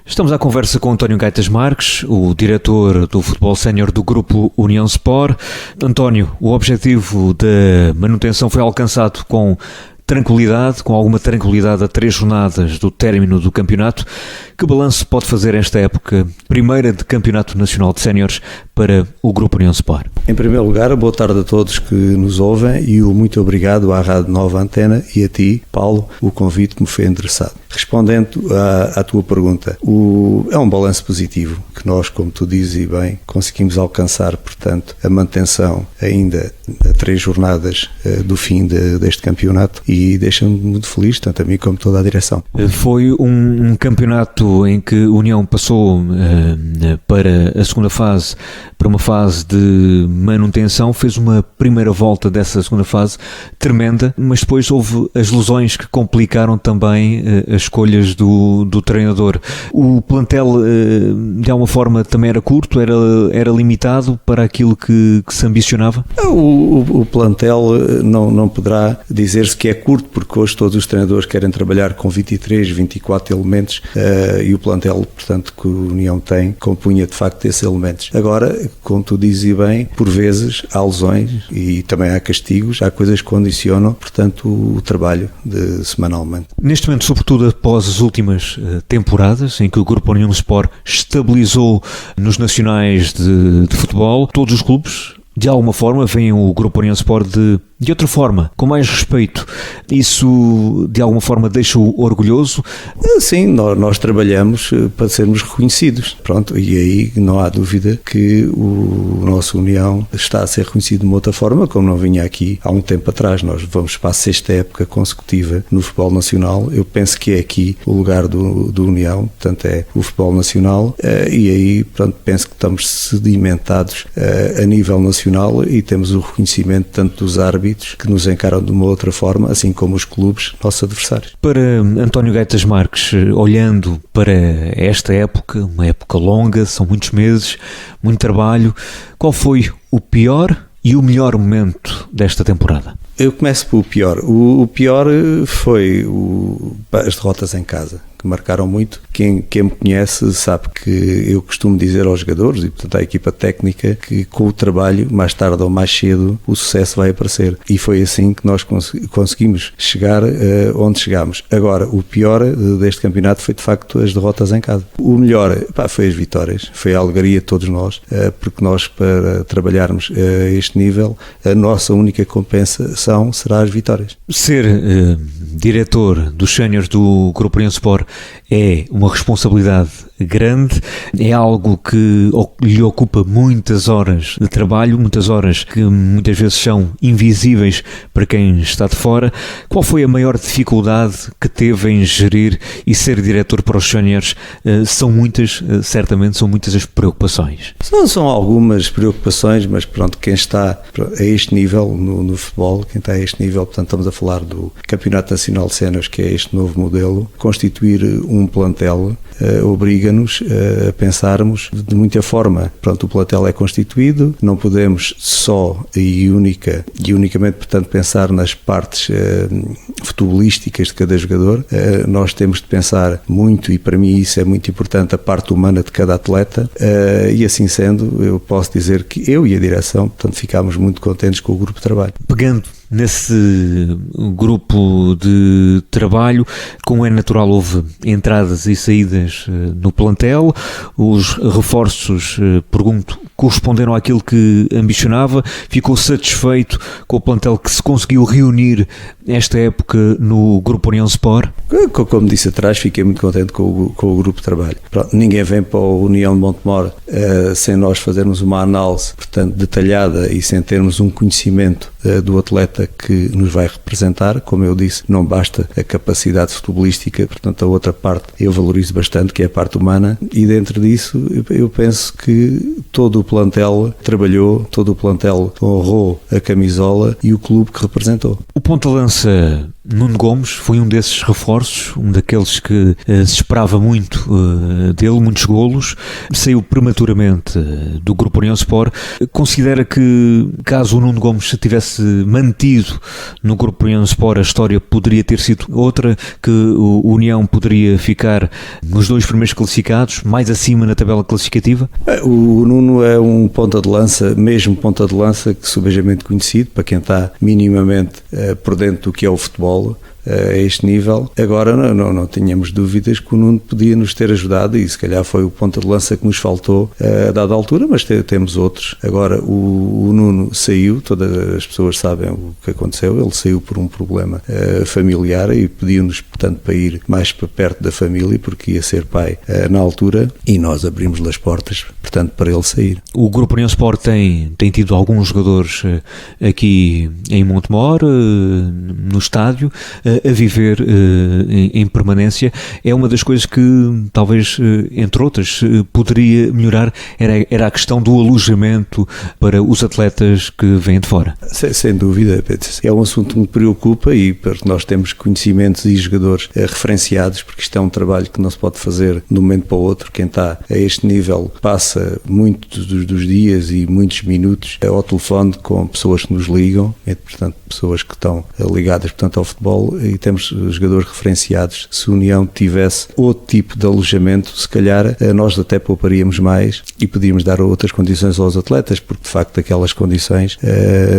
Estamos à conversa com António Gaitas Marques, o diretor do futebol sénior do Grupo União Sport. António, o objetivo da manutenção foi alcançado com alguma tranquilidade a 3 jornadas do término do campeonato. Que balanço pode fazer esta época primeira de Campeonato Nacional de Séniores para o Grupo União Sport? Em primeiro lugar, boa tarde a todos que nos ouvem e muito obrigado à Rádio Nova Antena e a ti, Paulo, o convite que me foi endereçado. Respondendo à tua pergunta, é um balanço positivo que nós, como tu dizes e bem, conseguimos alcançar, portanto, a manutenção ainda a 3 jornadas do fim deste campeonato e deixa-me muito feliz, tanto a mim como toda a direção. Foi um campeonato em que a União passou para a segunda fase, para uma fase de manutenção, fez uma primeira volta dessa segunda fase tremenda, mas depois houve as lesões que complicaram também as escolhas do treinador. O plantel, de alguma forma, também era curto, era limitado para aquilo que se ambicionava? O plantel não poderá dizer-se que é curto, porque hoje todos os treinadores querem trabalhar com 23, 24 elementos e o plantel, portanto, que a União tem, compunha de facto esses elementos. Agora, como tu dizes bem, por vezes há lesões e também há castigos, há coisas que condicionam, portanto, o trabalho semanalmente. Neste momento, sobretudo após as últimas temporadas, em que o Grupo União Sport estabilizou nos nacionais de futebol, todos os clubes, de alguma forma, veem o Grupo União Sport de outra forma, com mais respeito. Isso, de alguma forma, deixa-o orgulhoso? Sim, nós trabalhamos para sermos reconhecidos. Pronto, e aí não há dúvida que o nosso União está a ser reconhecido de uma outra forma, como não vinha aqui há um tempo atrás. Nós vamos para a 6ª época consecutiva no futebol nacional. Eu penso que é aqui o lugar do União, portanto é o futebol nacional, e aí, pronto, penso que estamos sedimentados a nível nacional e temos o reconhecimento tanto dos árbitros que nos encaram de uma outra forma, assim como os clubes, nossos adversários. Para António Gaitas Marques, olhando para esta época, uma época longa, são muitos meses, muito trabalho, qual foi o pior e o melhor momento desta temporada? Eu começo pelo pior. O pior foi as derrotas em casa, que marcaram muito. Quem me conhece sabe que eu costumo dizer aos jogadores e, portanto, à equipa técnica que com o trabalho, mais tarde ou mais cedo, o sucesso vai aparecer. E foi assim que nós conseguimos chegar onde chegámos. Agora, o pior deste campeonato foi, de facto, as derrotas em casa. O melhor foi as vitórias, foi a alegria de todos nós, porque nós, para trabalharmos a este nível, a nossa única compensação será as vitórias. Ser diretor dos séniores do Grupo União Sport é uma responsabilidade grande, é algo que lhe ocupa muitas horas de trabalho, muitas horas que muitas vezes são invisíveis para quem está de fora. Qual foi a maior dificuldade que teve em gerir e ser diretor para os séniores? São muitas, certamente, são muitas as preocupações. São algumas preocupações, mas pronto, quem está a este nível no futebol, quem está a este nível, portanto estamos a falar do Campeonato Nacional de Séniores, que é este novo modelo, constituir um plantel obriga-nos a pensarmos de muita forma. Pronto, o plantel é constituído, não podemos só e unicamente, portanto, pensar nas partes futebolísticas de cada jogador. Nós temos de pensar muito, e para mim isso é muito importante, a parte humana de cada atleta, e assim sendo, eu posso dizer que eu e a direção, portanto, ficámos muito contentes com o grupo de trabalho. Pegando nesse grupo de trabalho, como é natural, houve entradas e saídas no plantel, os reforços, pergunto, corresponderam àquilo que ambicionava? Ficou satisfeito com o plantel que se conseguiu reunir esta época no Grupo União Sport? Como disse atrás, fiquei muito contente com o grupo de trabalho. Pronto, ninguém vem para a União de Montemor sem nós fazermos uma análise, portanto, detalhada e sem termos um conhecimento do atleta que nos vai representar. Como eu disse, não basta a capacidade futebolística, portanto a outra parte eu valorizo bastante, que é a parte humana, e dentro disso eu penso que todo o plantel trabalhou, todo o plantel honrou a camisola e o clube que representou. O ponta-lança Nuno Gomes foi um desses reforços, um daqueles que se esperava muito dele, muitos golos, saiu prematuramente do Grupo União Sport. Considera que, caso o Nuno Gomes se tivesse mantido no Grupo União Sport, a história poderia ter sido outra, que o União poderia ficar nos 2 primeiros classificados, mais acima na tabela classificativa? O Nuno é um ponta de lança, mesmo ponta de lança, que subejamente conhecido, para quem está minimamente por dentro do que é o futebol, a este nível. Agora não tínhamos dúvidas que o Nuno podia nos ter ajudado e se calhar foi o ponta de lança que nos faltou a dada altura, mas temos outros. Agora o Nuno saiu, todas as pessoas sabem o que aconteceu, ele saiu por um problema familiar e pediu-nos, portanto, para ir mais para perto da família, porque ia ser pai na altura, e nós abrimos-lhe as portas, portanto, para ele sair. O Grupo União Sport tem tido alguns jogadores aqui em Montemor, no estádio, a viver em permanência. É uma das coisas que talvez, entre outras, poderia melhorar, era a questão do alojamento para os atletas que vêm de fora. Sem dúvida, é um assunto que me preocupa e porque nós temos conhecimentos e jogadores referenciados, porque isto é um trabalho que não se pode fazer de um momento para o outro. Quem está a este nível passa muitos dos dias e muitos minutos ao telefone com pessoas que nos ligam, portanto, pessoas que estão ligadas, portanto, ao futebol, e temos jogadores referenciados. Se a União tivesse outro tipo de alojamento, se calhar nós até pouparíamos mais e podíamos dar outras condições aos atletas, porque de facto aquelas condições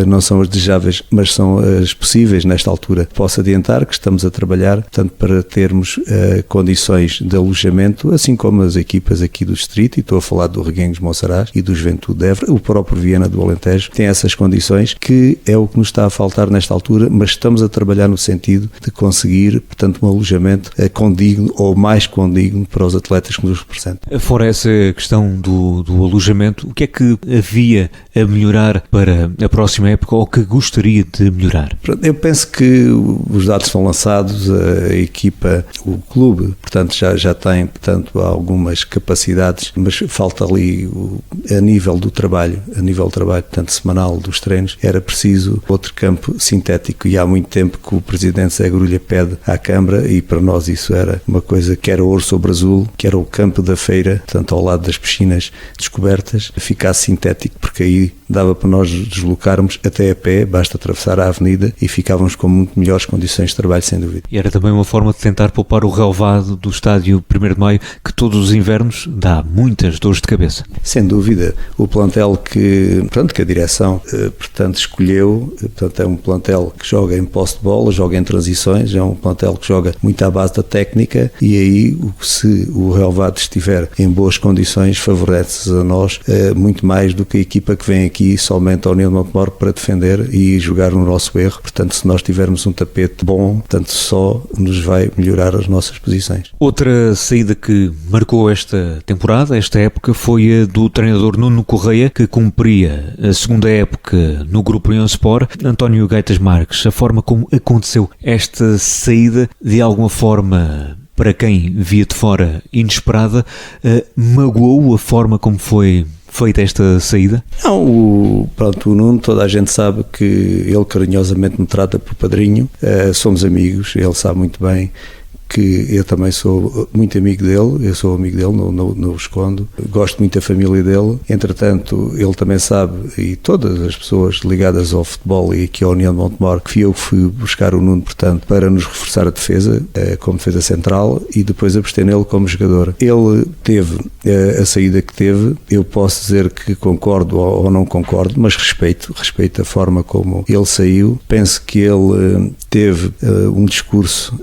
não são as desejáveis, mas são as possíveis nesta altura. Posso adiantar que estamos a trabalhar, portanto, para termos condições de alojamento, assim como as equipas aqui do distrito, e estou a falar do Reguengos Monsaraz e do Juventude de Évora, o próprio Viana do Alentejo, tem essas condições, que é o que nos está a faltar nesta altura, mas estamos a trabalhar no sentido de conseguir, portanto, um alojamento condigno ou mais condigno para os atletas que nos representam. Fora essa questão do alojamento, o que é que havia a melhorar para a próxima época ou que gostaria de melhorar? Eu penso que os dados são lançados, a equipa, o clube, portanto, já tem, portanto, algumas capacidades, mas falta ali a nível do trabalho, portanto, semanal dos treinos, era preciso outro campo sintético, e há muito tempo que o presidente Zé Grulha pede à Câmara, e para nós isso era uma coisa que era ouro sobre azul, que era o campo da feira, portanto, ao lado das piscinas descobertas, ficasse sintético, porque aí dava para nós deslocarmos até a pé, basta atravessar a avenida e ficávamos com muito melhores condições de trabalho, sem dúvida. E era também uma forma de tentar poupar o relvado do estádio 1º de Maio, que todos os invernos dá muitas dores de cabeça. Sem dúvida. O plantel que a direção, portanto, escolheu, portanto, é um plantel que joga em posse de bola, joga em transições, é um plantel que joga muito à base da técnica, e aí, se o relvado estiver em boas condições, favorece a nós muito mais do que a equipa que vem aqui somente ao União de Montemor para defender e jogar no nosso erro. Portanto, se nós tivermos um tapete bom, portanto, só nos vai melhorar as nossas posições. Outra saída que marcou esta temporada, esta época, foi a do treinador Nuno Correia, que cumpria a segunda época no Grupo União Sport. António Gaitas Marques, a forma como aconteceu esta saída, de alguma forma, para quem via de fora, inesperada, magoou a forma como foi feita esta saída? Não, o Nuno, toda a gente sabe que ele carinhosamente me trata por padrinho, somos amigos, ele sabe muito bem que eu também sou muito amigo dele, não o escondo, gosto muito da família dele. Entretanto, ele também sabe, e todas as pessoas ligadas ao futebol e aqui à União de Montemor, que eu fui buscar o Nuno, portanto, para nos reforçar a defesa, como defesa central, e depois apostei nele como jogador. Ele teve a saída que teve, eu posso dizer que concordo ou não concordo, mas respeito a forma como ele saiu. Penso que ele teve um discurso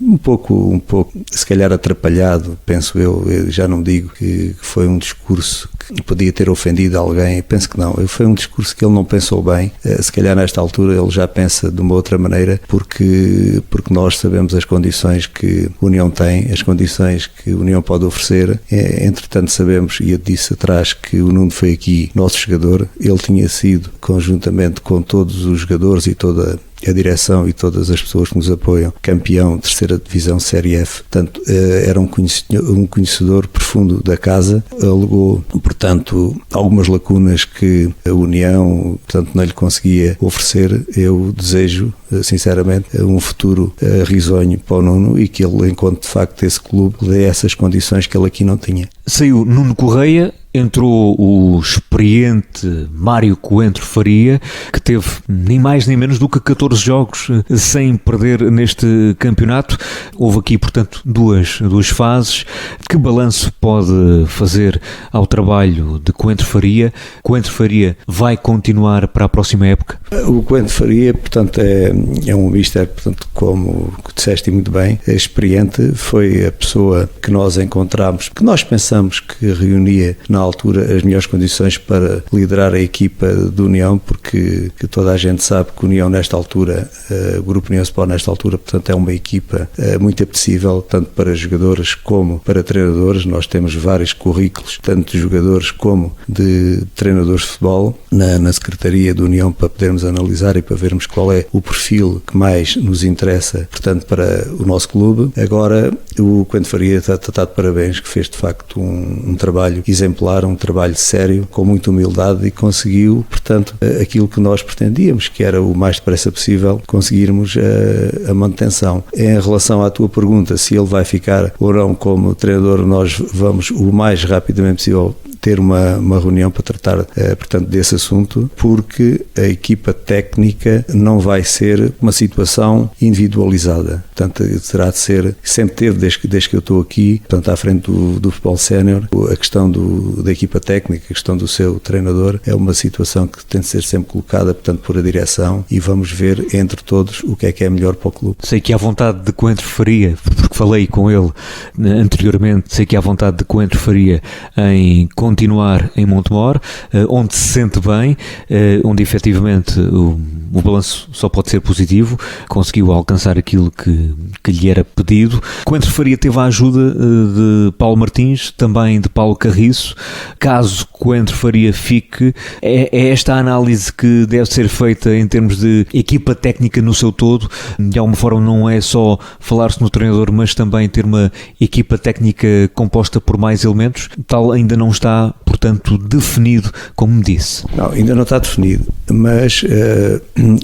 um pouco, se calhar atrapalhado, penso eu já não digo que foi um discurso que podia ter ofendido alguém, penso que não, foi um discurso que ele não pensou bem, se calhar nesta altura ele já pensa de uma outra maneira, porque nós sabemos as condições que a União tem, as condições que a União pode oferecer, entretanto sabemos, e eu disse atrás, que o Nuno foi aqui nosso jogador, ele tinha sido, conjuntamente com todos os jogadores e toda a direção e todas as pessoas que nos apoiam, campeão, terceira divisão, Série F. Portanto, era um conhecedor profundo da casa, alegou, portanto, algumas lacunas que a União, portanto, não lhe conseguia oferecer. Eu desejo sinceramente, um futuro risonho para o Nuno e que ele encontre de facto esse clube que dê essas condições que ele aqui não tinha. Saiu Nuno Correia, entrou o experiente Mário Coentro Faria, que teve nem mais nem menos do que 14 jogos sem perder neste campeonato. Houve aqui, portanto, duas fases. Que balanço pode fazer ao trabalho de Coentro Faria? Coentro Faria vai continuar para a próxima época? O Coentro Faria, portanto, é um mister, portanto, como disseste muito bem, é experiente, foi a pessoa que nós encontramos, que nós pensamos que reunia na altura as melhores condições para liderar a equipa do União, porque toda a gente sabe que o União nesta altura, o Grupo União Sport nesta altura, portanto, é uma equipa muito apetecível, tanto para jogadores como para treinadores. Nós temos vários currículos, tanto de jogadores como de treinadores de futebol, na Secretaria do União, para podermos analisar e para vermos qual é o perfil que mais nos interessa, portanto, para o nosso clube. Agora, o Coentro Faria está de parabéns, que fez de facto um trabalho exemplar, um trabalho sério, com muita humildade, e conseguiu, portanto, aquilo que nós pretendíamos, que era o mais depressa possível conseguirmos a manutenção. Em relação à tua pergunta, se ele vai ficar ou não como treinador, nós vamos o mais rapidamente possível ter uma reunião para tratar, portanto, desse assunto, porque a equipa técnica não vai ser uma situação individualizada. Portanto, terá de ser, sempre teve, desde que eu estou aqui, portanto, à frente do futebol sénior, a questão da equipa técnica, a questão do seu treinador, é uma situação que tem de ser sempre colocada, portanto, por a direção, e vamos ver entre todos o que é melhor para o clube. Sei que há vontade de Coentro Faria, porque falei com ele anteriormente, sei que há vontade de Coentro Faria em continuar em Montemor, onde se sente bem, onde efetivamente o balanço só pode ser positivo, conseguiu alcançar aquilo que lhe era pedido. Coentro Faria teve a ajuda de Paulo Martins, também de Paulo Carriço. Caso Coentro Faria fique, é esta a análise que deve ser feita em termos de equipa técnica no seu todo. De alguma forma não é só falar-se no treinador, mas também ter uma equipa técnica composta por mais elementos. Tal ainda não está, portanto, definido, como me disse. Não, ainda não está definido, mas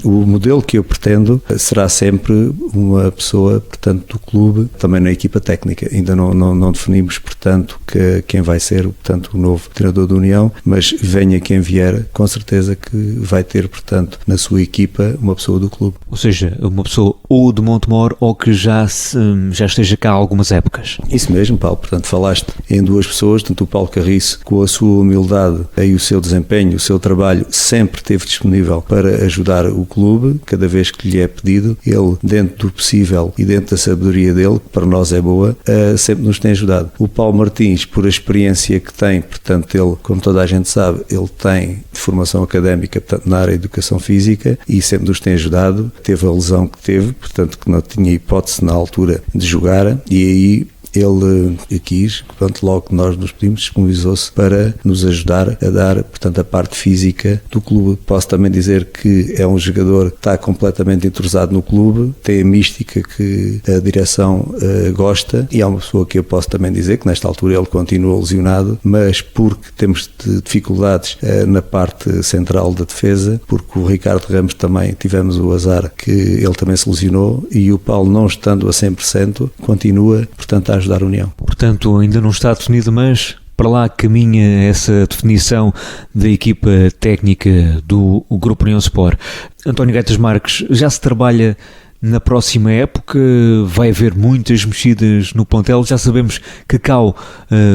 o modelo que eu pretendo será sempre uma pessoa, portanto, do clube, também na equipa técnica. Ainda não definimos, portanto, quem vai ser, portanto, o novo treinador da União, mas venha quem vier, com certeza que vai ter, portanto, na sua equipa uma pessoa do clube. Ou seja, uma pessoa ou de Montemor ou que já esteja cá há algumas épocas. Isso mesmo, Paulo. Portanto, falaste em duas pessoas, tanto o Paulo Carriço, com a sua humildade e o seu desempenho, o seu trabalho, sempre esteve disponível para ajudar o clube, cada vez que lhe é pedido. Ele, dentro do possível e dentro da sabedoria dele, que para nós é boa, sempre nos tem ajudado. O Paulo Martins, por a experiência que tem, portanto, ele, como toda a gente sabe, ele tem formação académica, portanto, na área de educação física, e sempre nos tem ajudado. Teve a lesão que teve, portanto, que não tinha hipótese na altura de jogar, e aí ele quis, portanto, logo que nós nos pedimos, disponibilizou-se para nos ajudar a dar, portanto, a parte física do clube. Posso também dizer que é um jogador que está completamente entrosado no clube, tem a mística que a direção gosta, e é uma pessoa que eu posso também dizer que nesta altura ele continua lesionado, mas porque temos dificuldades na parte central da defesa, porque o Ricardo Ramos também tivemos o azar que ele também se lesionou, e o Paulo, não estando a 100%, continua, portanto, a ajudar a União. Portanto, ainda não está definido, mas para lá caminha essa definição da equipa técnica do Grupo União Sport. António Gaitas Marques, já se trabalha na próxima época? Vai haver muitas mexidas no plantel. Já sabemos que Cao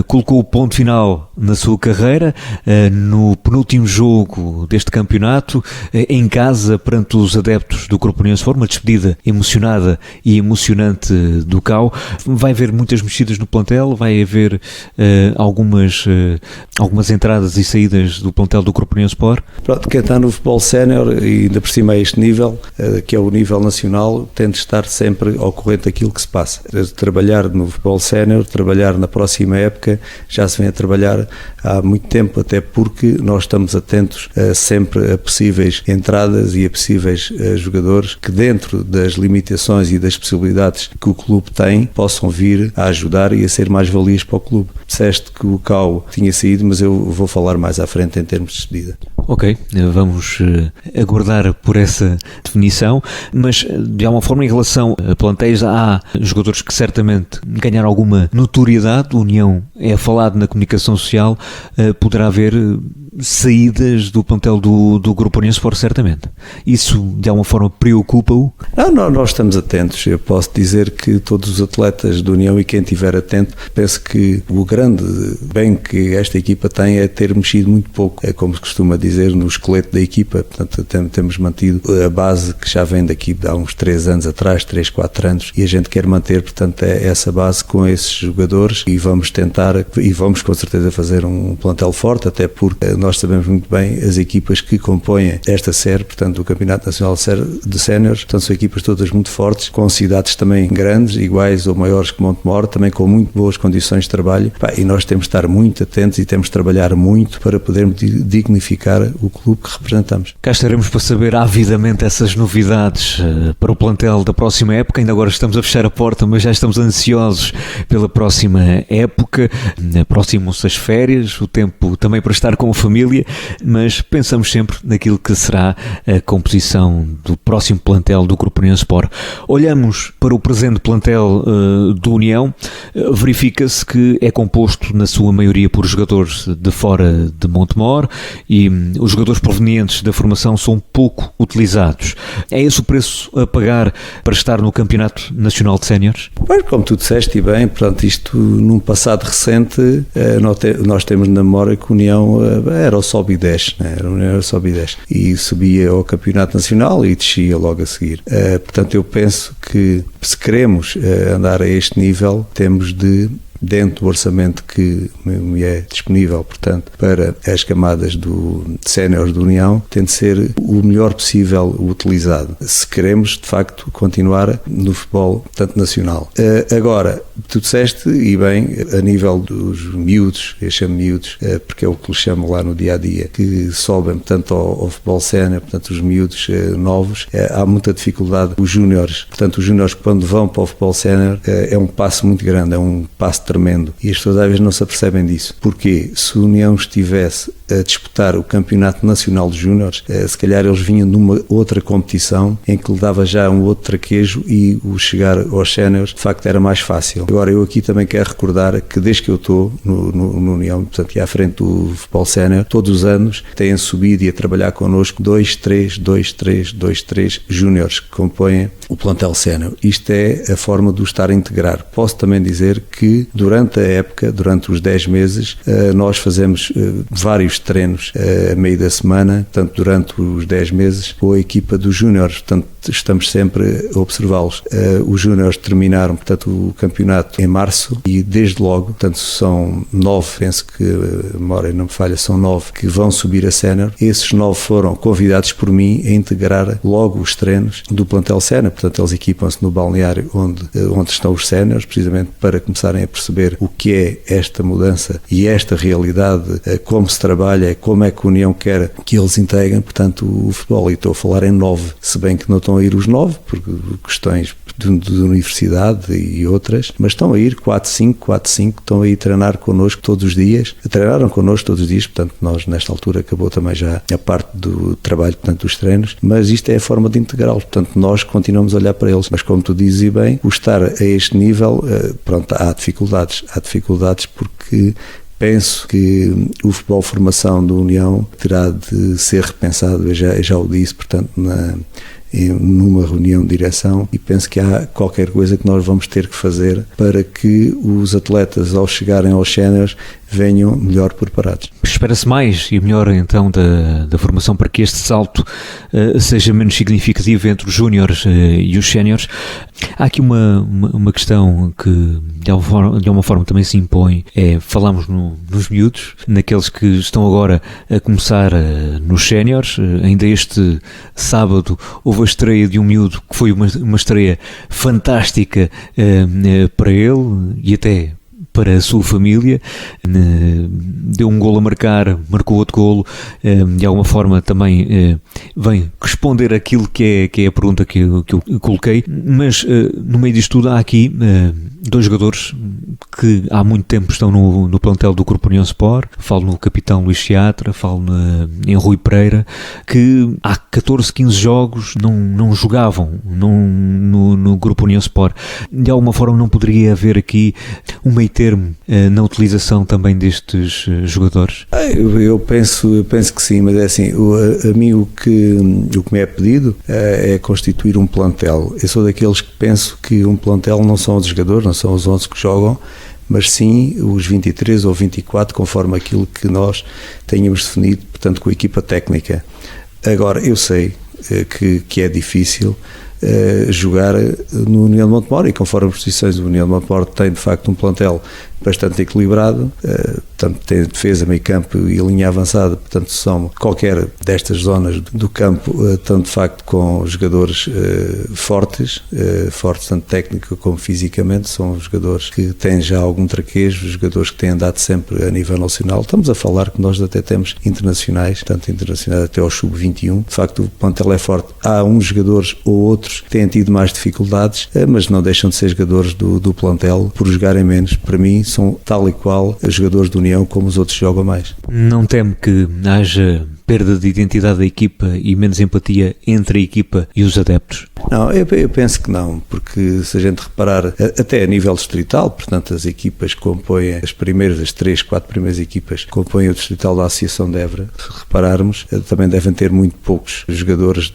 colocou o ponto final na sua carreira no penúltimo jogo deste campeonato, em casa, perante os adeptos do Grupo União Sport, uma despedida emocionada e emocionante do Cao. Vai haver muitas mexidas no plantel, vai haver algumas entradas e saídas do plantel do Grupo União Sport. Pronto, quem está no futebol sénior e ainda por cima a este nível, que é o nível nacional, tem de estar sempre ao corrente daquilo que se passa. Trabalhar no futebol sénior, trabalhar na próxima época, já se vem a trabalhar há muito tempo, até porque nós estamos atentos sempre a possíveis entradas e a possíveis jogadores que, dentro das limitações e das possibilidades que o clube tem, possam vir a ajudar e a ser mais valias para o clube. Disseste que o Cao tinha saído, mas eu vou falar mais à frente em termos de despedida. Ok, vamos aguardar por essa definição, mas de alguma forma em relação a plantéis há jogadores que certamente ganharam alguma notoriedade, o União é falado na comunicação social, poderá haver saídas do plantel do Grupo União Sport, certamente. Isso de alguma forma preocupa-o? Não, nós estamos atentos. Eu posso dizer que todos os atletas do União e quem estiver atento, penso que o grande bem que esta equipa tem é ter mexido muito pouco, é como se costuma dizer, no esqueleto da equipa. Portanto, temos mantido a base que já vem daqui há uns 3 anos atrás, 3, 4 anos, e a gente quer manter, portanto, essa base com esses jogadores e vamos tentar, e vamos com certeza fazer um plantel forte, até porque nós sabemos muito bem as equipas que compõem esta série, portanto, o Campeonato Nacional de Séniores, portanto, são equipas todas muito fortes, com cidades também grandes, iguais ou maiores que Montemor, também com muito boas condições de trabalho, e nós temos de estar muito atentos e temos de trabalhar muito para podermos dignificar o clube que representamos. Cá estaremos para saber avidamente essas novidades para o plantel da próxima época. Ainda agora estamos a fechar a porta, mas já estamos ansiosos pela próxima época. Aproximam-se as férias, o tempo também para estar com a família, mas pensamos sempre naquilo que será a composição do próximo plantel do Grupo União Sport. Olhamos para o presente plantel do União, verifica-se que é composto na sua maioria por jogadores de fora de Montemor e os jogadores provenientes da formação são pouco utilizados. É esse o preço a pagar para estar no Campeonato Nacional de Séniores? Pois, como tu disseste e bem, portanto, isto num passado recente, nós temos na memória que a União era o sobe e desce, né? Era o sobe e desce, e subia ao Campeonato Nacional e descia logo a seguir. Portanto, eu penso que se queremos andar a este nível, temos de, dentro do orçamento que me é disponível, portanto, para as camadas de séniores do União, tem de ser o melhor possível utilizado, se queremos, de facto, continuar no futebol, portanto, nacional. Agora, tu disseste, e bem, a nível dos miúdos, eu chamo miúdos, porque é o que lhes chamo lá no dia-a-dia, que sobem, portanto, ao futebol sénior, portanto, os miúdos novos, há muita dificuldade. Os júniores, portanto, os júniores quando vão para o futebol sénior, é um passo muito grande, é um passo tremendo, e as pessoas às vezes não se apercebem disso. Porque se o União estivesse a disputar o Campeonato Nacional de Júniores, se calhar eles vinham numa outra competição em que lhe dava já um outro traquejo e o chegar aos séniores, de facto, era mais fácil. Agora, eu aqui também quero recordar que desde que eu estou no União, portanto, à frente do futebol sénior, todos os anos têm subido e a trabalhar connosco 2, 3 júniores que compõem o plantel sénior. Isto é a forma de o estar a integrar. Posso também dizer que durante a época, durante os 10 meses, nós fazemos vários treinos a meio da semana, portanto, durante os 10 meses, com a equipa dos júniores, portanto, estamos sempre a observá-los. Os júniores terminaram, portanto, o campeonato em março e desde logo, portanto, são 9, penso que a memória não me falha, são 9 que vão subir a sénior. Esses 9 foram convidados por mim a integrar logo os treinos do plantel sénior, portanto, eles equipam-se no balneário onde estão os séniores, precisamente para começarem a perceber o que é esta mudança e esta realidade, como se trabalha, como é que a União quer que eles integrem, portanto, o futebol. E estou a falar em 9, se bem que não estão a ir os 9, por questões de universidade e outras, mas estão a ir 4, 5, estão a ir treinar connosco todos os dias, treinaram connosco todos os dias, portanto, nós nesta altura acabou também já a parte do trabalho, portanto, dos treinos, mas isto é a forma de integrá-los, portanto, nós continuamos a olhar para eles, mas como tu dizes bem, o estar a este nível, pronto, há dificuldades porque penso que o futebol formação da União terá de ser repensado, eu já o disse, portanto, numa reunião de direção, e penso que há qualquer coisa que nós vamos ter que fazer para que os atletas, ao chegarem aos séniores, venham melhor preparados. Espera-se mais e melhor então da formação para que este salto seja menos significativo entre os júniores e os séniores. Há aqui uma questão que de alguma forma também se impõe, falamos nos miúdos, naqueles que estão agora a começar nos séniores. Ainda este sábado houve a estreia de um miúdo que foi uma estreia fantástica para ele e até para a sua família, deu um golo a marcar, marcou outro golo, de alguma forma também vem responder aquilo que é a pergunta que eu coloquei, mas no meio disto tudo há aqui dois jogadores que há muito tempo estão no plantel do Grupo União Sport. Falo no capitão Luís Seatra, falo em Rui Pereira, que há 14, 15 jogos não jogavam no Grupo União Sport. De alguma forma não poderia haver aqui um meio termo na utilização também destes jogadores? Eu penso que sim, mas é assim, a mim o que me é pedido é constituir um plantel. Eu sou daqueles que penso que um plantel não são os jogadores, não são os 11 que jogam, mas sim os 23 ou 24, conforme aquilo que nós tenhamos definido, portanto, com a equipa técnica. Agora, eu sei que é difícil jogar no União de Montemor, e conforme as posições do União de Montemor tem de facto um plantel bastante equilibrado, portanto tem defesa, meio campo e linha avançada, portanto são qualquer destas zonas do campo, estão de facto com jogadores fortes tanto técnico como fisicamente, são jogadores que têm já algum traquejo, jogadores que têm andado sempre a nível nacional. Estamos a falar que nós até temos internacionais, tanto internacionais até ao sub-21, de facto o plantel é forte. Há uns jogadores ou outros que têm tido mais dificuldades, mas não deixam de ser jogadores do plantel, por jogarem menos. Para mim são tal e qual jogadores do União como os outros jogam mais. Não teme que haja perda de identidade da equipa e menos empatia entre a equipa e os adeptos? Não, eu penso que não, porque se a gente reparar, até a nível distrital, portanto as equipas que compõem as 3, 4 primeiras equipas que compõem o distrital da Associação de Évora, se repararmos, também devem ter muito poucos jogadores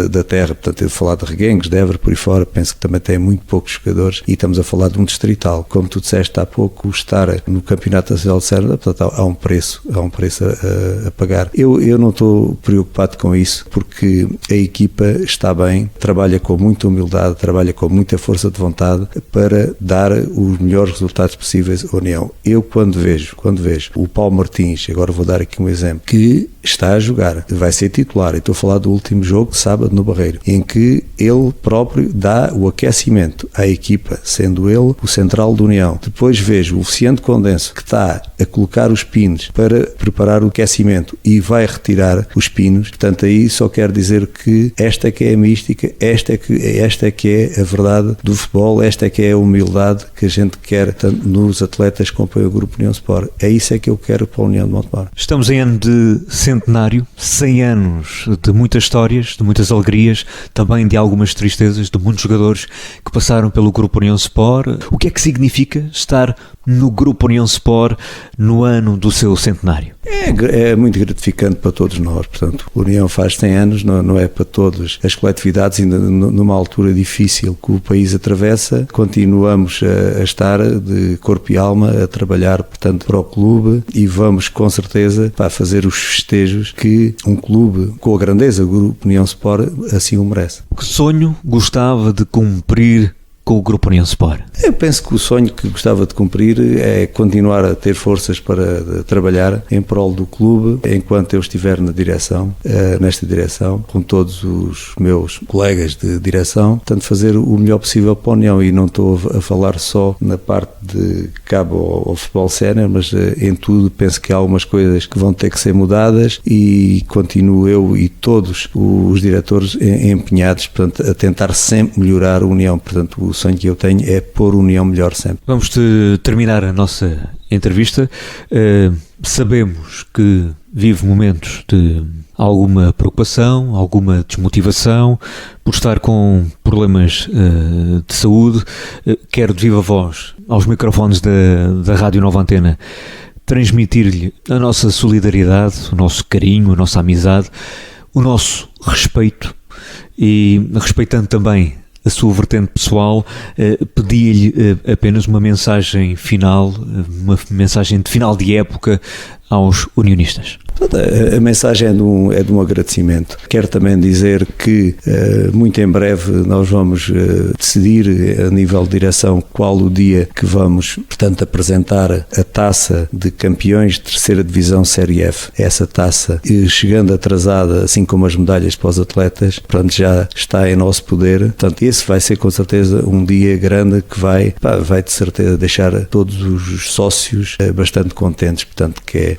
da terra, portanto eu falar de Reguengos, de Évora, por aí fora, penso que também tem muito poucos jogadores e estamos a falar de um distrital. Como tu disseste há pouco, o estar no Campeonato Nacional de Serra, portanto há um preço a pagar. Eu não estou preocupado com isso, porque a equipa está bem, trabalha com muita humildade, trabalha com muita força de vontade para dar os melhores resultados possíveis à União. Eu quando vejo o Paulo Martins, agora vou dar aqui um exemplo, que está a jogar, vai ser titular, e estou a falar do último jogo de sábado no Barreiro, em que ele próprio dá o aquecimento à equipa, sendo ele o central da União. Depois vejo o Luciano Condenso, que está a colocar os pinos para preparar o aquecimento e vai retirar os pinos. Portanto, aí só quero dizer que esta é que é a mística, esta é que é a verdade do futebol, esta é que é a humildade que a gente quer tanto nos atletas que compõem o Grupo União Sport. É isso é que eu quero para a União de Montemor. Estamos em ano de centenário, 100 anos de muitas histórias, de muitas alegrias, também de algumas tristezas, de muitos jogadores que passaram pelo Grupo União Sport. O que é que significa estar no Grupo União Sport no ano do seu centenário? É muito gratificante para todos nós, portanto, a União faz 100 anos, não é para todas as coletividades, ainda numa altura difícil que o país atravessa, continuamos a estar de corpo e alma a trabalhar, portanto, para o clube, e vamos com certeza para fazer os festejos que um clube com a grandeza do Grupo União Sport assim o merece. Que sonho gostava de cumprir com o Grupo União Sport? Eu penso que o sonho que gostava de cumprir é continuar a ter forças para trabalhar em prol do clube enquanto eu estiver nesta direção, com todos os meus colegas de direção, portanto fazer o melhor possível para a União, e não estou a falar só na parte de cabo ao futebol sénior, mas em tudo penso que há algumas coisas que vão ter que ser mudadas, e continuo eu e todos os diretores empenhados, portanto, a tentar sempre melhorar a União. Portanto, o sonho que eu tenho é pôr a União melhor sempre. Vamos terminar a nossa entrevista. Sabemos que vive momentos de alguma preocupação, alguma desmotivação por estar com problemas de saúde. Quero de viva voz, aos microfones da Rádio Nova Antena, transmitir-lhe a nossa solidariedade, o nosso carinho, a nossa amizade, o nosso respeito, e respeitando também a sua vertente pessoal, pedi-lhe apenas uma mensagem final, uma mensagem de final de época aos unionistas? A mensagem é de um agradecimento. Quero também dizer que muito em breve nós vamos decidir a nível de direção qual o dia que vamos, portanto, apresentar a taça de campeões de terceira divisão Série F. Essa taça, chegando atrasada, assim como as medalhas para os atletas, portanto, já está em nosso poder. Portanto, esse vai ser com certeza um dia grande que vai de certeza deixar todos os sócios bastante contentes, portanto, que é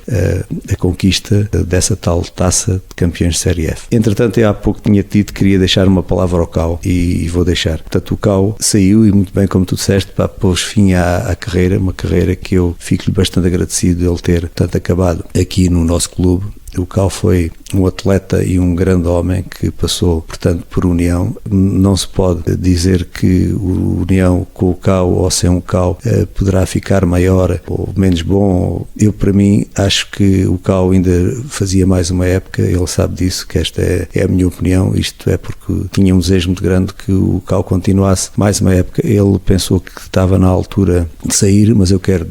a conquista dessa tal taça de campeões de Série F. Entretanto, eu há pouco tinha dito que queria deixar uma palavra ao Cao e vou deixar. Portanto, o Cao saiu e muito bem, como tu disseste, pôs fim à carreira, uma carreira que eu fico-lhe bastante agradecido de ele ter, portanto, acabado aqui no nosso clube. O Cao foi um atleta e um grande homem que passou, portanto, por União. Não se pode dizer que o União com o Cao ou sem o Cao poderá ficar maior ou menos bom. Eu, para mim, acho que o Cao ainda fazia mais uma época, ele sabe disso, que esta é a minha opinião. Isto é porque tinha um desejo muito grande que o Cao continuasse mais uma época. Ele pensou que estava na altura de sair, mas eu quero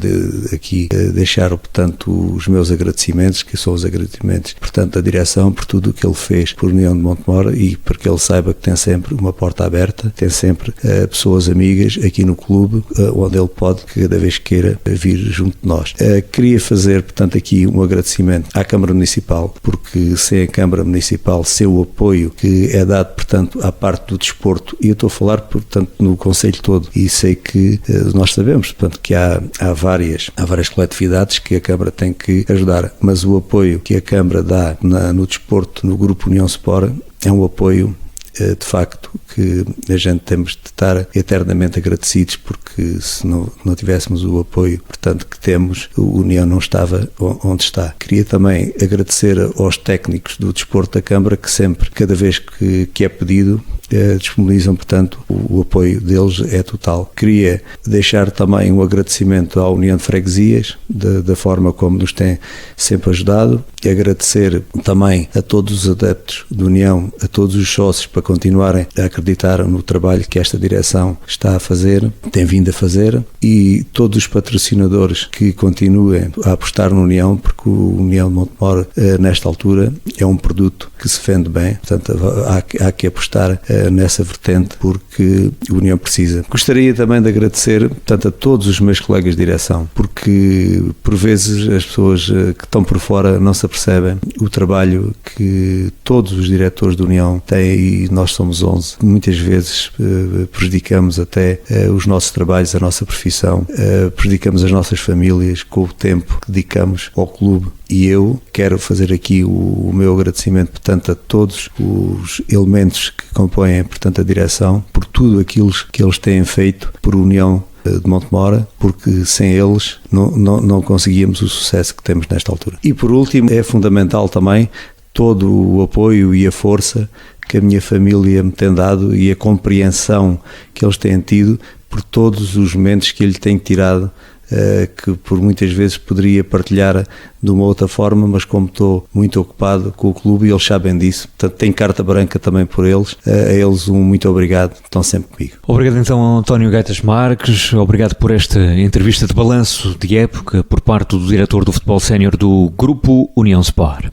aqui deixar, portanto, os meus agradecimentos, que são os agradecimentos, portanto, da direção por tudo o que ele fez por União de Montemor e para que ele saiba que tem sempre uma porta aberta, tem sempre pessoas amigas aqui no clube, onde ele pode, cada vez que queira, vir junto de nós. Queria fazer, portanto, aqui um agradecimento à Câmara Municipal, porque sem a Câmara Municipal, sem o apoio que é dado, portanto, à parte do desporto, e eu estou a falar, portanto, no Conselho todo, e sei que nós sabemos, portanto, que há várias coletividades que a Câmara tem que ajudar, mas o apoio que a Câmara dá no desporto, no Grupo União Sport, é um apoio de facto que a gente temos de estar eternamente agradecidos, porque se não tivéssemos o apoio, portanto, que temos, a União não estava onde está. Queria também agradecer aos técnicos do desporto da Câmara que sempre, cada vez que é pedido, disponibilizam, portanto, o apoio deles é total. Queria deixar também um agradecimento à União de Freguesias, da forma como nos tem sempre ajudado, e agradecer também a todos os adeptos da União, a todos os sócios, para continuarem a acreditar no trabalho que esta direção está a fazer, tem vindo a fazer, e todos os patrocinadores que continuem a apostar na União, porque o União de Montemor, nesta altura, é um produto que se vende bem, portanto, há que apostar nessa vertente, porque a União precisa. Gostaria também de agradecer, portanto, a todos os meus colegas de direção, porque por vezes as pessoas que estão por fora não se apercebem o trabalho que todos os diretores da União têm, e nós somos 11. Muitas vezes prejudicamos até os nossos trabalhos, a nossa profissão, prejudicamos as nossas famílias com o tempo que dedicamos ao clube. E eu quero fazer aqui o meu agradecimento, portanto, a todos os elementos que compõem, portanto, a direção, por tudo aquilo que eles têm feito por União de Montemor, porque sem eles não conseguíamos o sucesso que temos nesta altura. E por último, é fundamental também todo o apoio e a força que a minha família me tem dado e a compreensão que eles têm tido por todos os momentos que eu lhe tenho tirado, que por muitas vezes poderia partilhar de uma outra forma, mas como estou muito ocupado com o clube e eles sabem disso, portanto tenho carta branca também por eles, a eles um muito obrigado, estão sempre comigo. Obrigado então, António Gaitas Marques, obrigado por esta entrevista de balanço de época por parte do diretor do futebol sénior do Grupo União Sport.